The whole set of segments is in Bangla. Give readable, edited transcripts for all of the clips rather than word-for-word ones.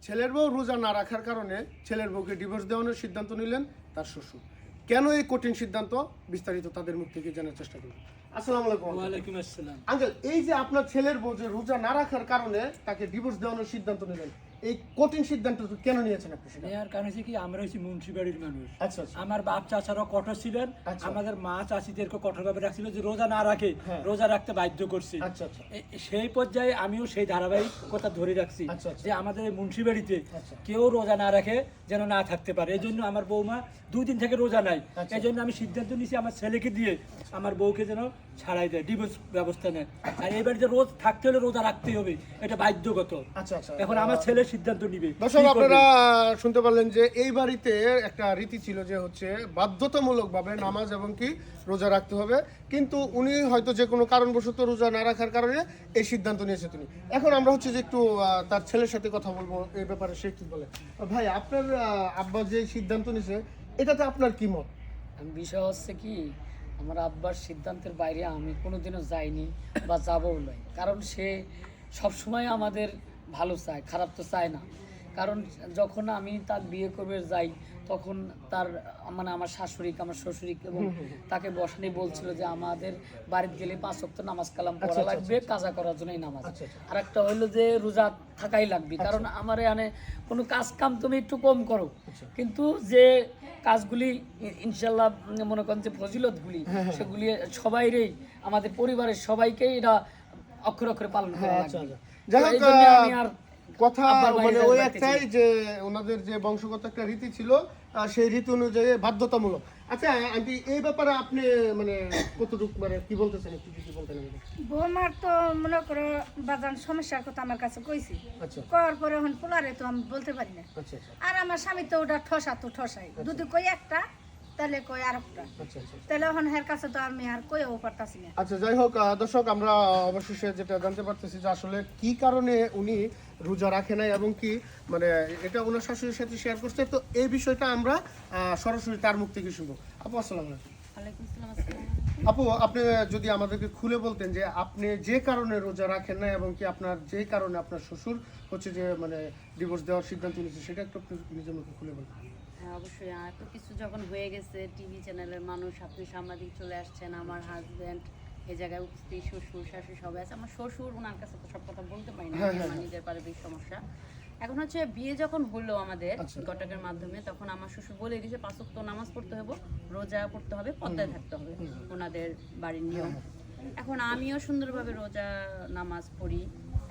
ছেলের বউ রোজা না রাখার কারণে ছেলের বউকে ডিভোর্স দেওয়ানোর সিদ্ধান্ত নিলেন তার শ্বশুর। কেন এই কঠিন সিদ্ধান্ত, বিস্তারিত তাদের মুখ থেকে জানার চেষ্টা করুন। আসসালামু আলাইকুম। ওয়ালাইকুম আসসালাম। আঙ্কেল, এই যে আপনার ছেলের বউ যে রোজা না রাখার কারণে তাকে ডিভোর্স দেওয়ানোর সিদ্ধান্ত নিলেন, এই কঠিন সিদ্ধান্ত কেন নিয়েছেন আপনি? সেটা নেওয়ার কারণ হচ্ছে কি, আমরা হচ্ছে মুন্সিবাড়ির মানুষ। আচ্ছা আচ্ছা। আমার বাপ চাচারাও কঠোর ছিলেন, আচ্ছা। আমাদের মা চাচিদেরকে কঠোর ভাবে রাখছিল যে রোজা না রাখে, হ্যাঁ। রোজা রাখতে বাধ্য করছে। আচ্ছা আচ্ছা। সেই পর্যায়ে আমিও সেই ধারাবাহিকতা ধরে রাখছি আচ্ছা, আচ্ছা। যে আমাদের এই মুন্সিবাড়িতে আচ্ছা। কেউ রোজা না রাখে যেন না থাকতে পারে। এই জন্য আমার বৌমা 2 দিন থেকে রোজা নাই। আচ্ছা। এই জন্য আমি সিদ্ধান্ত নিয়েছি আমার ছেলেকে দিয়ে আমার বউকে যেন ছাড়াই দেয়, ডিভোর্স ব্যবস্থা নেয়। আর এই বাড়িতে রোজ থাকতে হলে রোজা রাখতেই হবে, এটা বাধ্যগত। আচ্ছা আচ্ছা। এখন আমার ছেলে সিদ্ধান্ত নিবে। দর্শক, কি করবে? আপনারা শুনতে পারলেন যে এই বাড়িতে একটা রীতি ছিল যে হচ্ছে বাধ্যতামূলকভাবে নামাজ এবং কি রোজা রাখতে হবে, কিন্তু উনি হয়তো যে কোনো কারণবশত রোজা না রাখার কারণে এই সিদ্ধান্ত নিয়েছে তিনি। এখন আমরা হচ্ছে যে একটু তার ছেলের সাথে কথা বলবো এই ব্যাপারে, সে কি বলে। ভাই, আপনার আব্বা যে সিদ্ধান্ত নিয়েছে এটাতে আপনার কি মত? বিষয় হচ্ছে কি, আমার আব্বার সিদ্ধান্তের বাইরে আমি কোনোদিনও যাইনি বা যাবও নয়। কারণ সে সবসময় আমাদের ভালো চায়, খারাপ তো চায় না। কারণ যখন আমি তার বিয়ে করবে যাই, তখন তার মানে আমার শাশুড়ি, আমার শ্বশুরি এবং তাকে বসানি বলছিল যে আমাদের বাড়িতে গেলে 5 ওয়াক্ত নামাজ কালাম পড়া লাগবে, কাজা করার জন্যই নামাজ। আর একটা হইলো যে রোজা থাকাই লাগবে, কারণ আমার এখানে কোনো কাজ কাম তুমি একটু কম করো, কিন্তু যে কাজগুলি ইনশাল্লাহ মনে করেন যে ফজিলতগুলি, সেগুলি সবাইরই, আমাদের পরিবারের সবাইকেই এটা অক্ষরে অক্ষরে পালন করা লাগবে। যাই হোক, এই জন্য আমি আর কথা আব্বার বাড়ি মানে যাইতে ওই পারতেছি একটাই যে ওনাদের যে বংশগত একটা রীতি ছিল, সেই রীতি অনুযায়ী বাধ্যতামূলক। আচ্ছা আন্টি, এই ব্যাপারে আপনি মানে কতটুকু মানে কি বলতেছেন, একটু যদি বলতেন আমাকে। বৌমার তো মনে করো বাজান সমস্যার কথা আমার কাছে কইছি, আচ্ছা করার পরে এখন পোলারে তো আমি বলতে পারি না। আচ্ছা আচ্ছা আর আমার স্বামী তো ওটা ঠসাই, যদি কই একটা তাহলে কই আর একটা, আচ্ছা আচ্ছা। তাহলে এখন হের কাছে তো আমি আর কইও পারতাছি না। আচ্ছা, যাই হোক দর্শক, আমরা অবশেষে যেটা জানতে পারতেছি যে আসলে কি কারণে উনি রোজা রাখে নাই এবং কি মানে এটা ওনার শাশুড়ির সাথে শেয়ার করছে। তো এই বিষয়টা আমরা সরাসরি তার মুখ থেকে শুনবো। আপু, আসসালামু আলাইকুম। ওয়ালাইকুম আসসালাম। আসসালামু আপু, আপনি যদি আমাদেরকে খুলে বলতেন যে আপনি যে কারণে রোজা রাখেন না এবং কি আপনার যে কারণে আপনার শ্বশুর হচ্ছে যে মানে ডিভোর্স দেওয়ার সিদ্ধান্ত নিয়েছে, সেটা একটু আপনি নিজের মুখে খুলে বলতেন। হ্যাঁ, অবশ্যই। এত কিছু যখন হয়ে গেছে, টিভি চ্যানেলের মানুষ, আপনি সাংবাদিক চলে আসছেন, আমার হাজব্যান্ড এই জায়গায় উপস্থিত, শ্বশুর শাশুড়ি সবাই আছে। আমার শ্বশুর, ওনার কাছে তো সব কথা বলতে পারি না, আমার নিজের পারিবারিক সমস্যা। এখন হচ্ছে বিয়ে যখন হলো আমাদের ঘটকের মাধ্যমে, তখন আমার শ্বশুর বলে দিয়েছে 5 ওয়াক্ত নামাজ পড়তে হবে, রোজা পড়তে হবে, পর্দায় থাকতে হবে, ওনাদের বাড়ির নিয়ম। এখন আমিও সুন্দরভাবে রোজা নামাজ পড়ি।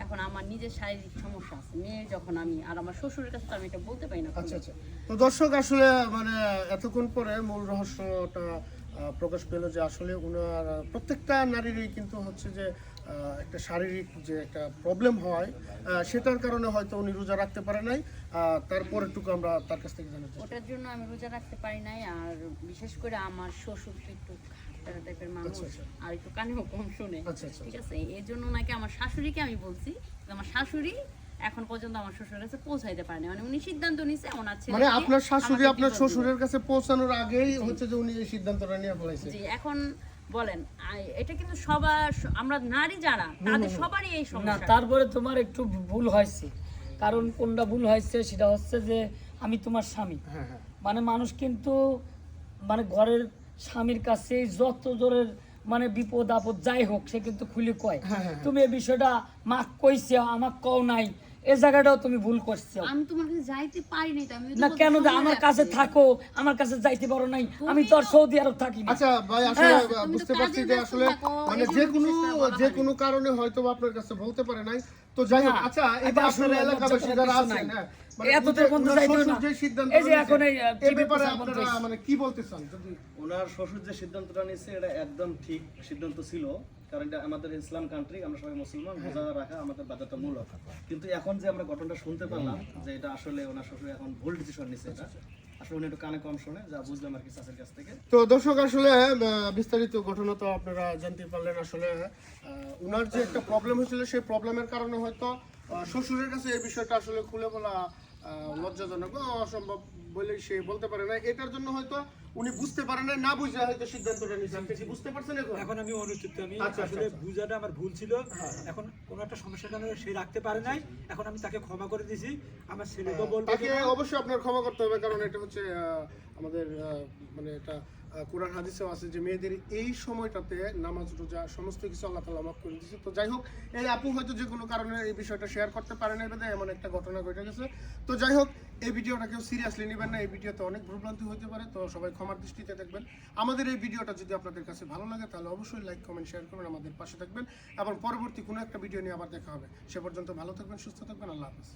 এখন আমার নিজের শারীরিক সমস্যা আছে, মেয়ে যখন আমি, আর আমার শ্বশুরের কাছে তো আমি এটা বলতে পারি না। আচ্ছা আচ্ছা। তো দর্শক, আসলে মানে এতক্ষণ পরে মূল রহস্যটা প্রকাশ পেল যে আসলে ওনার প্রত্যেকটা নারীরই কিন্তু হচ্ছে যে একটা শারীরিক যে একটা প্রবলেম হয়, সেটার কারণে হয়তো উনি রোজা রাখতে পারে নাই। তারপরেটুকু আমরা তার কাছ থেকে জানার চেষ্টা। ওটার জন্য আমি রোজা রাখতে পারি নাই। আর বিশেষ করে আমার শ্বশুর তো একটু খারাপ টাইপের মানুষ, আর একটু কানেও কম শুনে, ঠিক আছে। এই জন্য নাকি আমার শাশুড়িকে আমি বলছি, আমার শাশুড়ি এখন পর্যন্ত আমার শ্বশুরের কাছে পৌঁছাইতে পারেনি। মানে উনি সিদ্ধান্ত নিছে ওনার ছেলে, মানে আপনার শাশুড়ি আপনার শ্বশুরের কাছে পৌঁছানোর আগেই হচ্ছে যে উনি এই সিদ্ধান্তটা নিয়ে ফেলাইছে। জি। এখন বলেন, এটা কিন্তু সবার, আমরা নারী যারা, তাদের সবারই এই না, সমস্যা। তারপরে তোমার একটু ভুল হয়েছে। কারণ কোনটা ভুল হয়েছে সেটা হচ্ছে যে আমি তোমার স্বামী, মানে মানুষ কিন্তু মানে ঘরের স্বামীর কাছে যত জোরের মানে বিপদ আপদ যাই হোক, সে কিন্তু খুলে কয়। তুমি এই বিষয়টা মাক কইছে, আমাক কও নাই, এই জায়গাটাও তুমি ভুল করছো। আমি তোমার কাছে যাইতে পারি নাই তো, আমি না কেন যে আমার কাছে থাকো, আমার কাছে যাইতে পারো নাই, আমি তো আর সৌদি আরব থাকি না। আচ্ছা ভাই, আসলে বুঝতে পারছি যে আসলে মানে যে কোনো কারণে হয়তো আপনার কাছে বলতে পারে নাই। তো যাই হোক, আচ্ছা এটা আপনার এলাকাবাসী যারা আছেন, এতদের মধ্যে যাইতো না। যে সিদ্ধান্ত এই যে এখন এই ব্যাপারে আপনারা মানে কি বলতে চান? যদি ওনার শ্বশুর যে সিদ্ধান্তটা নিয়েছে এটা একদম ঠিক সিদ্ধান্ত ছিল, কারণ এটা আমাদের ইসলাম কান্ট্রি, আমরা সবাই মুসলমান, রোজা রাখা আমাদের বাধ্যতামূলক। কিন্তু এখন যে আমরা ঘটনাটা শুনতে পারলাম যে এটা আসলে ওনার শ্বশুর এখন ভুল ডিসিশন নিচ্ছে, এটা আসলে উনি একটু কানে কম শোনে, যা বুঝলাম আর কি চাষের কাছ থেকে। তো দর্শক, আসলে বিস্তারিত ঘটনা তো আপনারা জানতে পারলেন। আসলে ওনার যে একটা প্রবলেম হয়েছিল, সেই প্রবলেমের কারণে হয়তো শ্বশুরের কাছে এই বিষয়টা আসলে খুলে বলা লজ্জাজনক বা অসম্ভব বলে সে বলতে পারে না। এটার জন্য হয়তো উনি বুঝতে পারে না, না বুঝে হয়তো সিদ্ধান্তটা নিয়েছে। আপনি কি বুঝতে পারছেন এখন? এখন আমি অনুচিত, আমি আচ্ছা, আসলে আচ্ছা। বুঝাটা আমার ভুল ছিল। এখন কোনো একটা সমস্যার কারণে সে রাখতে পারে নাই, এখন আমি তাকে ক্ষমা করে দিয়েছি। আমার ছেলেকেও বলবো তাকে যে না, অবশ্যই আপনার ক্ষমা করতে হবে, কারণ এটা হচ্ছে আমাদের মানে এটা কোরআন হাদিসেও আছে যে মেয়েদের এই সময়টাতে নামাজ রোজা সমস্ত কিছু আল্লাহ তাআলা মাফ করে দিয়েছে। তো যাই হোক, এই আপু হয়তো যে কোনো কারণে এই বিষয়টা শেয়ার করতে পারে না, বিধায় এমন একটা ঘটনা ঘটে গেছে। তো যাই হোক, এই ভিডিওটা কেউ সিরিয়াসলি নেবেন না, এই ভিডিওতে অনেক ভুলভ্রান্তি হতে পারে। তো সবাই ক্ষমার দৃষ্টিতে দেখবেন। আমাদের এই ভিডিওটা যদি আপনাদের কাছে ভালো লাগে তাহলে অবশ্যই লাইক কমেন্ট শেয়ার করবেন, আমাদের পাশে থাকবেন এবং পরবর্তী কোনো একটা ভিডিও নিয়ে আবার দেখা হবে। সে পর্যন্ত ভালো থাকবেন, সুস্থ থাকবেন, আল্লাহ হাফেজ।